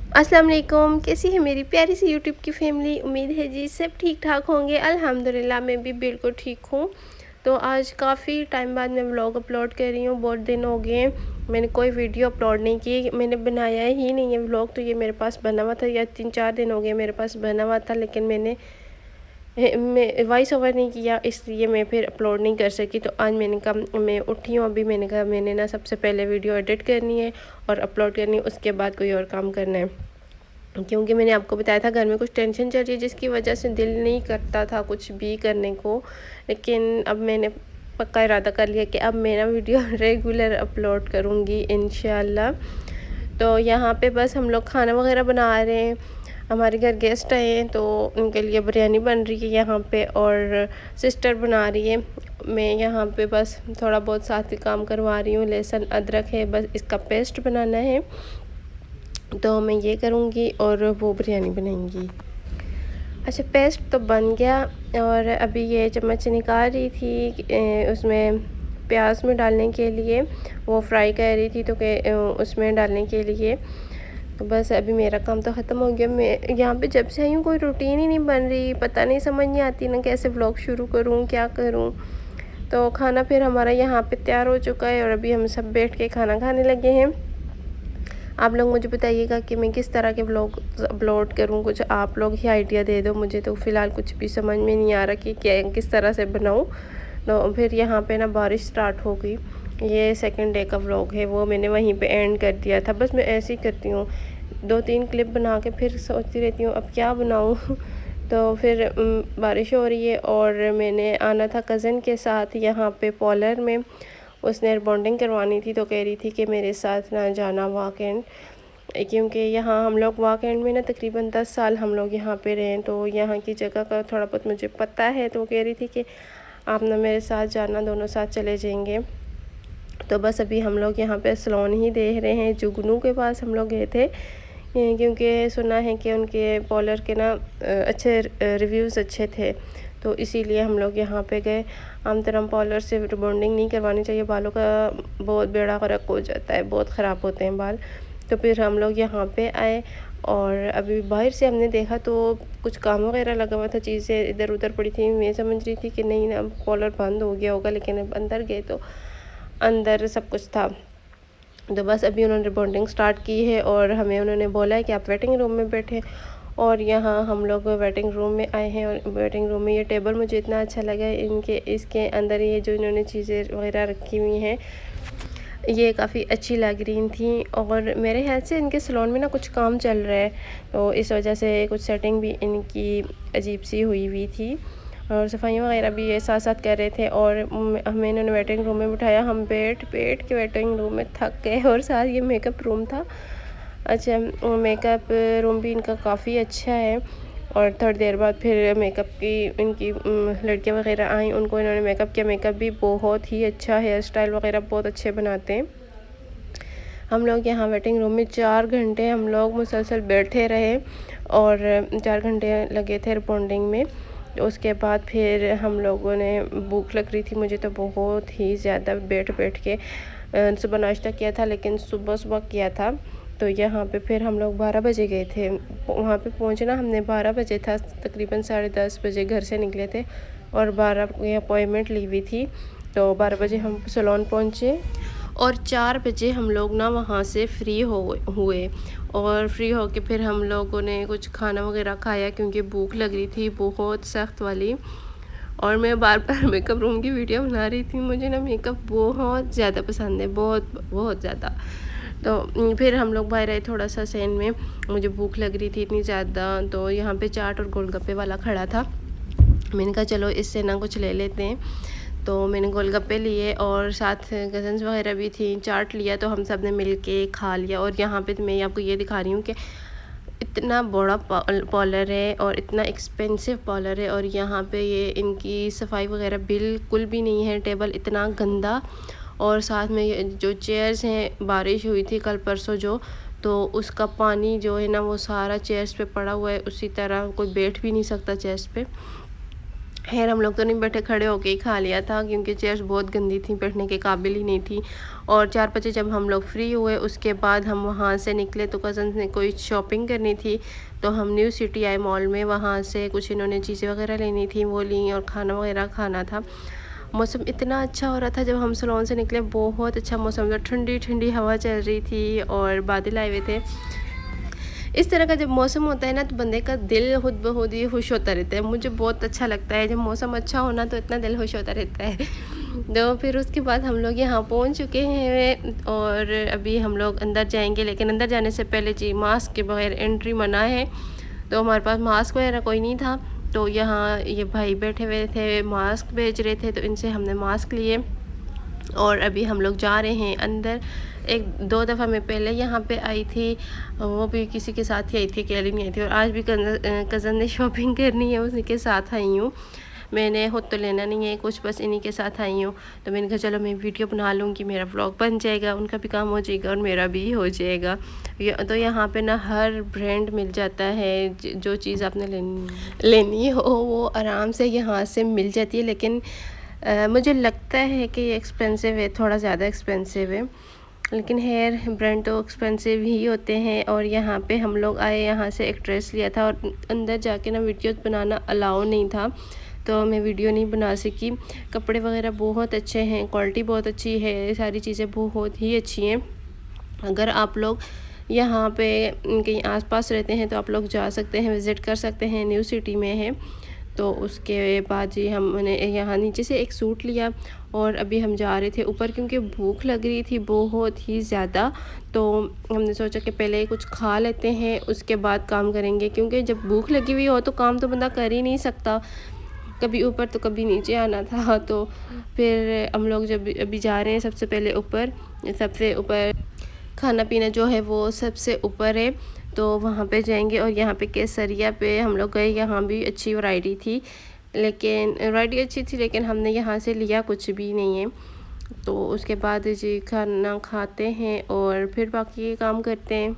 अस्सलाम वालेकुम। कैसी है मेरी प्यारी सी यूट्यूब की फैमिली। उम्मीद है जी सब ठीक ठाक होंगे। अल्हम्दुलिल्लाह मैं भी बिल्कुल ठीक हूँ। तो आज काफ़ी टाइम बाद मैं व्लॉग अपलोड कर रही हूँ। बहुत दिन हो गए मैंने कोई वीडियो अपलोड नहीं की, मैंने बनाया ही नहीं है व्लॉग। तो ये मेरे पास बना हुआ था, या 3-4 दिन हो गए मेरे पास बना हुआ था, लेकिन मैं वॉइस ओवर नहीं किया, इसलिए मैं फिर अपलोड नहीं कर सकी। तो आज मैंने कहा मैं उठी हूँ अभी, मैंने कहा मैंने ना सबसे पहले वीडियो एडिट करनी है और अपलोड करनी है, उसके बाद कोई और काम करना है। क्योंकि मैंने आपको बताया था घर में कुछ टेंशन चल रही है, जिसकी वजह से दिल नहीं करता था कुछ भी करने को। लेकिन अब मैंने पक्का इरादा कर लिया कि अब मैं ना वीडियो रेगुलर अपलोड करूँगी इंशाल्लाह। तो यहाँ पे बस हम लोग खाना वगैरह बना रहे हैं। हमारे घर गेस्ट आए हैं तो उनके लिए बिरयानी बन रही है यहाँ पे, और सिस्टर बना रही है। मैं यहाँ पे बस थोड़ा बहुत साथ ही काम करवा रही हूँ। लहसुन अदरक है, बस इसका पेस्ट बनाना है, तो मैं ये करूँगी और वो बिरयानी बनाएंगी। अच्छा, पेस्ट तो बन गया, और अभी ये चम्मच से निकाल रही थी उसमें प्याज में डालने के लिए, वो फ्राई कर रही थी तो उसमें डालने के लिए। तो बस अभी मेरा काम तो ख़त्म हो गया। मैं यहाँ पे जब से आई हूँ कोई रूटीन ही नहीं बन रही, पता नहीं समझ नहीं आती ना कैसे व्लॉग शुरू करूँ, क्या करूँ। तो खाना फिर हमारा यहाँ पे तैयार हो चुका है और अभी हम सब बैठ के खाना खाने लगे हैं। आप लोग मुझे बताइएगा कि मैं किस तरह के व्लॉग अपलोड करूं, कुछ आप लोग ही आइडिया दे दो मुझे। तो फ़िलहाल कुछ भी समझ में नहीं आ रहा कि क्या किस तरह से बनाऊं। तो फिर यहाँ पे ना बारिश स्टार्ट हो गई। ये सेकंड डे का व्लॉग है, वो मैंने वहीं पे एंड कर दिया था। बस मैं ऐसे ही करती हूँ, 2-3 क्लिप बना के फिर सोचती रहती हूँ अब क्या बनाऊँ। तो फिर बारिश हो रही है और मैंने आना था कज़न के साथ यहाँ पे पॉलर में। उसने रिबॉन्डिंग करवानी थी, तो कह रही थी कि मेरे साथ ना जाना वॉक एंड, क्योंकि यहाँ हम लोग वॉक एंड में ना तकरीबन 10 साल हम लोग यहाँ पे रहे हैं, तो यहाँ की जगह का थोड़ा बहुत मुझे पता है। तो वो कह रही थी कि आप ना मेरे साथ जाना, दोनों साथ चले जाएंगे। तो बस अभी हम लोग यहाँ पे सलोन ही देख रहे हैं। जुगनू के पास हम लोग गए थे, क्योंकि सुना है कि उनके पॉलर के ना अच्छे रिव्यूज़ अच्छे थे, तो इसीलिए हम लोग यहाँ पे गए। आमतौर पॉलर से रिबॉन्डिंग नहीं करवानी चाहिए, बालों का बहुत बेड़ा गर्क हो जाता है, बहुत ख़राब होते हैं बाल। तो फिर हम लोग यहाँ पे आए, और अभी बाहर से हमने देखा तो कुछ काम वगैरह लगा हुआ था, चीज़ें इधर उधर पड़ी थी। मैं समझ रही थी कि नहीं ना पॉलर बंद हो गया होगा, लेकिन अब अंदर गए तो अंदर सब कुछ था। तो बस अभी उन्होंने रिबॉन्डिंग स्टार्ट की है और हमें उन्होंने बोला है कि आप वेटिंग रूम में बैठे। और यहाँ हम लोग वेटिंग रूम में आए हैं, और वेटिंग रूम में ये टेबल मुझे इतना अच्छा लगा है। इसके अंदर ये जो इन्होंने चीज़ें वगैरह रखी हुई हैं, ये काफ़ी अच्छी लग रही थी। और मेरे ख्याल से इनके सलोन में ना कुछ काम चल रहा है, तो इस वजह से कुछ सेटिंग भी इनकी अजीब सी हुई हुई थी, और सफाइयाँ वगैरह भी ये साथ साथ कर रहे थे। और हमें इन्होंने वेटिंग रूम में बिठाया, हम बैठ के वेटिंग रूम में थक गए। और साथ ये मेकअप रूम था। अच्छा, मेकअप रूम भी इनका काफ़ी अच्छा है। और थोड़ी देर बाद फिर मेकअप की इनकी लड़कियां वगैरह आई, उनको इन्होंने मेकअप किया। मेकअप भी बहुत ही अच्छा, हेयर स्टाइल वगैरह बहुत अच्छे बनाते हैं। हम लोग यहाँ वेटिंग रूम में 4 घंटे हम लोग मुसलसल बैठे रहे, और 4 घंटे लगे थे रिबॉन्डिंग में। उसके बाद फिर हम लोगों ने, भूख लग रही थी मुझे तो बहुत ही ज़्यादा, बैठ के सुबह नाश्ता किया था, लेकिन सुबह किया था। तो यहाँ पे फिर हम लोग 12 बजे गए थे। वहाँ पे पहुँचना हमने 12 बजे था, तकरीबन 10:30 बजे घर से निकले थे, और 12 की अपॉइंटमेंट ली हुई थी। तो 12 बजे हम सलोन पहुँचे, और 4 बजे हम लोग ना वहाँ से फ्री हुए। और फ्री होके फिर हम लोगों ने कुछ खाना वगैरह खाया, क्योंकि भूख लग रही थी बहुत सख्त वाली। और मैं बार बार मेकअप रूम की वीडियो बना रही थी। मुझे ना मेकअप बहुत ज़्यादा पसंद है, बहुत बहुत ज़्यादा। तो फिर हम लोग बाहर आए थोड़ा सा सैन में, मुझे भूख लग रही थी इतनी ज़्यादा। तो यहाँ पे चाट और गोलगप्पे वाला खड़ा था, मैंने कहा चलो इससे ना कुछ ले लेते हैं। तो मैंने गोलगप्पे लिए, और साथ कज़न्स वगैरह भी थी। चाट लिया, तो हम सब ने मिल के खा लिया। और यहाँ पे तो मैं आपको ये दिखा रही हूँ कि इतना बड़ा पार्लर है और इतना एक्सपेंसिव पार्लर है, और यहाँ पे ये इनकी सफाई वगैरह बिल्कुल भी नहीं है। टेबल इतना गंदा, और साथ में ये जो चेयर्स हैं, बारिश हुई थी कल परसों जो, तो उसका पानी जो है ना वो सारा चेयर्स पे पड़ा हुआ है। उसी तरह कोई बैठ भी नहीं सकता चेयर्स पे, खैर हम लोग तो नहीं बैठे, खड़े होके ही खा लिया था क्योंकि चेयर्स बहुत गंदी थी, बैठने के काबिल ही नहीं थी। और 4 बजे जब हम लोग फ्री हुए उसके बाद हम वहाँ से निकले तो कज़न्स ने कोई शॉपिंग करनी थी, तो हम न्यू सिटी आए मॉल में। वहाँ से कुछ इन्होंने चीज़ें वगैरह लेनी थी, वो ली और खाना वगैरह खाना था। मौसम इतना अच्छा हो रहा था जब हम सलोन से निकले, बहुत अच्छा मौसम था, ठंडी ठंडी हवा चल रही थी और बादल आए हुए थे। इस तरह का जब मौसम होता है ना तो बंदे का दिल खुद ब खुद ही खुश होता रहता है। मुझे बहुत अच्छा लगता है जब मौसम अच्छा होना, तो इतना दिल खुश होता रहता है। तो फिर उसके बाद हम लोग यहाँ पहुँच चुके हैं और अभी हम लोग अंदर जाएंगे, लेकिन अंदर जाने से पहले जी मास्क के बगैर एंट्री मना है। तो हमारे पास मास्क वगैरह कोई नहीं था, तो यहाँ ये भाई बैठे हुए थे, मास्क बेच रहे थे, तो इनसे हमने मास्क लिए और अभी हम लोग जा रहे हैं अंदर। एक दो दफ़ा मैं पहले यहाँ पे आई थी, वो भी किसी के साथ ही आई थी, अकेली नहीं आई थी। और आज भी कज़न ने शॉपिंग करनी है, उसी के साथ आई हूँ। मैंने खुद तो लेना नहीं है कुछ, बस इन्हीं के साथ आई हूँ। तो मैंने कहा चलो मैं वीडियो बना लूँगी, मेरा व्लॉग बन जाएगा, उनका भी काम हो जाएगा और मेरा भी हो जाएगा। तो यहाँ पे ना हर ब्रांड मिल जाता है, जो चीज़ आपने लेनी हो वो आराम से यहाँ से मिल जाती है। लेकिन मुझे लगता है कि ये एक्सपेंसिव है, थोड़ा ज़्यादा एक्सपेंसिव है, लेकिन हेयर ब्रांड तो एक्सपेंसिव ही होते हैं। और यहाँ पे हम लोग आए, यहाँ से एक ड्रेस लिया था और अंदर जाके ना वीडियोस बनाना अलाउ नहीं था, तो मैं वीडियो नहीं बना सकी। कपड़े वगैरह बहुत अच्छे हैं, क्वालिटी बहुत अच्छी है, सारी चीज़ें बहुत ही अच्छी हैं। अगर आप लोग यहाँ पे कहीं आसपास रहते हैं तो आप लोग जा सकते हैं, विज़िट कर सकते हैं, न्यू सिटी में है। तो उसके बाद जी हमने यहाँ नीचे से एक सूट लिया और अभी हम जा रहे थे ऊपर क्योंकि भूख लग रही थी बहुत ही ज़्यादा। तो हमने सोचा कि पहले कुछ खा लेते हैं, उसके बाद काम करेंगे, क्योंकि जब भूख लगी हुई हो तो काम तो बंदा कर ही नहीं सकता, कभी ऊपर तो कभी नीचे आना था। तो फिर हम लोग जब अभी जा रहे हैं सबसे पहले ऊपर, सबसे ऊपर खाना पीना जो है वो सबसे ऊपर है, तो वहाँ पे जाएंगे। और यहाँ पे केसरिया पे हम लोग गए, यहाँ भी अच्छी वैरायटी थी, लेकिन वैरायटी अच्छी थी लेकिन हमने यहाँ से लिया कुछ भी नहीं है। तो उसके बाद जी खाना खाते हैं और फिर बाकी काम करते हैं।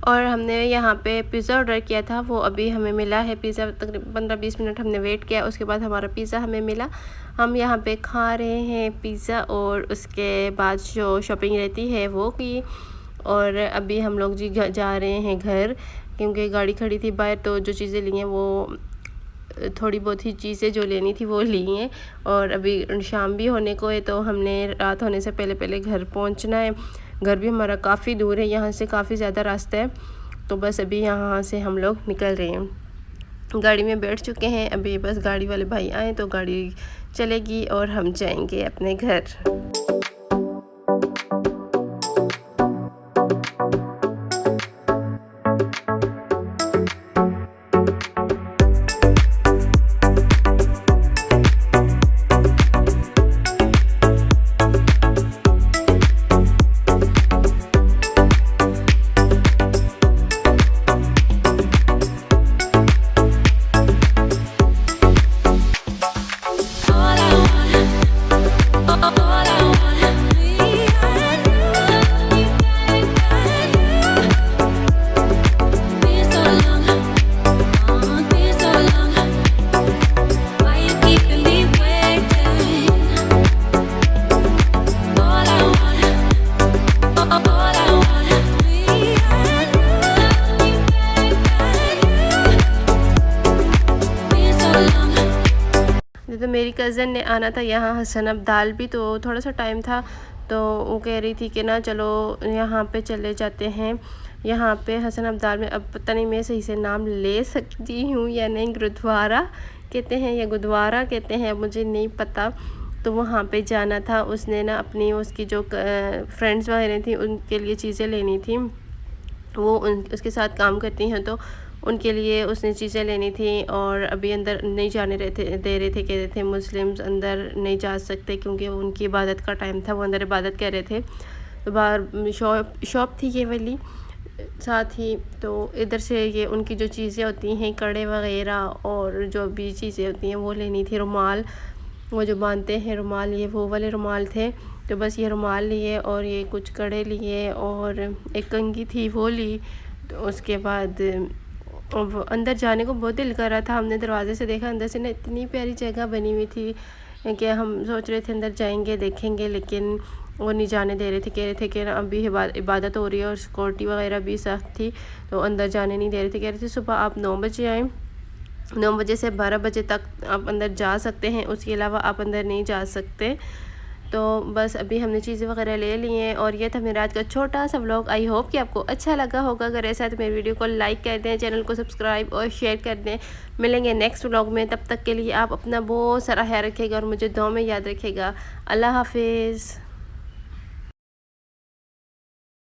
और हमने यहाँ पे पिज़्ज़ा ऑर्डर किया था, वो अभी हमें मिला है। पिज़्ज़ा तकरीबन 15-20 मिनट हमने वेट किया, उसके बाद हमारा पिज़्ज़ा हमें मिला। हम यहाँ पे खा रहे हैं पिज़्ज़ा और उसके बाद जो शॉपिंग रहती है वो की। और अभी हम लोग जी जा रहे हैं घर, क्योंकि गाड़ी खड़ी थी बाहर, तो जो चीज़ें ली हैं वो थोड़ी बहुत ही चीज़ें जो लेनी थी वो ली हैं। और अभी शाम भी होने को है, तो हमने रात होने से पहले पहले घर पहुंचना है। घर भी हमारा काफ़ी दूर है, यहाँ से काफ़ी ज़्यादा रास्ता है। तो बस अभी यहाँ से हम लोग निकल रहे हैं, गाड़ी में बैठ चुके हैं। अभी बस गाड़ी वाले भाई आए तो गाड़ी चलेगी और हम जाएंगे अपने घर। तो मेरी कज़न ने आना था यहाँ हसन अब्दाल भी, तो थोड़ा सा टाइम था, तो वो कह रही थी कि ना चलो यहाँ पे चले जाते हैं। यहाँ पे हसन अब्दाल में, अब पता नहीं मैं सही से नाम ले सकती हूँ या नहीं, गुरुद्वारा कहते हैं या गुरुद्वारा कहते हैं, मुझे नहीं पता। तो वहाँ पे जाना था, उसने ना अपनी उसकी जो फ्रेंड्स वगैरह थी उनके लिए चीज़ें लेनी थी, वो उसके साथ काम करती हैं, तो उनके लिए उसने चीज़ें लेनी थी और अभी अंदर नहीं जाने दे रहे थे, कह रहे थे मुस्लिम्स अंदर नहीं जा सकते क्योंकि उनकी इबादत का टाइम था, वो अंदर इबादत कर रहे थे। तो बाहर शॉप थी ये वाली साथ ही। तो इधर से ये उनकी जो चीज़ें होती हैं कड़े वग़ैरह और जो भी चीज़ें होती हैं वो लेनी थी। रुमाल वो जो बांधते हैं रुमाल, ये वो वाले रुमाल थे। तो बस ये रुमाल लिए और ये कुछ कड़े लिए और एक कंघी थी वो ली। तो उसके बाद अब अंदर जाने को बहुत दिल कर रहा था। हमने दरवाज़े से देखा, अंदर से ना इतनी प्यारी जगह बनी हुई थी कि हम सोच रहे थे अंदर जाएंगे देखेंगे, लेकिन वो नहीं जाने दे रहे थे। कह रहे थे कि अभी इबादत हो रही है और सिक्योरिटी वगैरह भी सख्त थी, तो अंदर जाने नहीं दे रहे थे। कह रहे थे सुबह आप 9 बजे आएँ, 9 बजे से 12 बजे तक आप अंदर जा सकते हैं, उसके अलावा आप अंदर नहीं जा सकते। तो बस अभी हमने चीज़ें वगैरह ले ली हैं और ये था मेरा आज का छोटा सा व्लॉग। आई होप कि आपको अच्छा लगा होगा। अगर ऐसा है तो मेरी वीडियो को लाइक कर दें, चैनल को सब्सक्राइब और शेयर कर दें। मिलेंगे नेक्स्ट व्लॉग में, तब तक के लिए आप अपना बहुत सारा ख्याल रखिएगा और मुझे दुआ में याद रखिएगा। अल्लाह हाफिज़।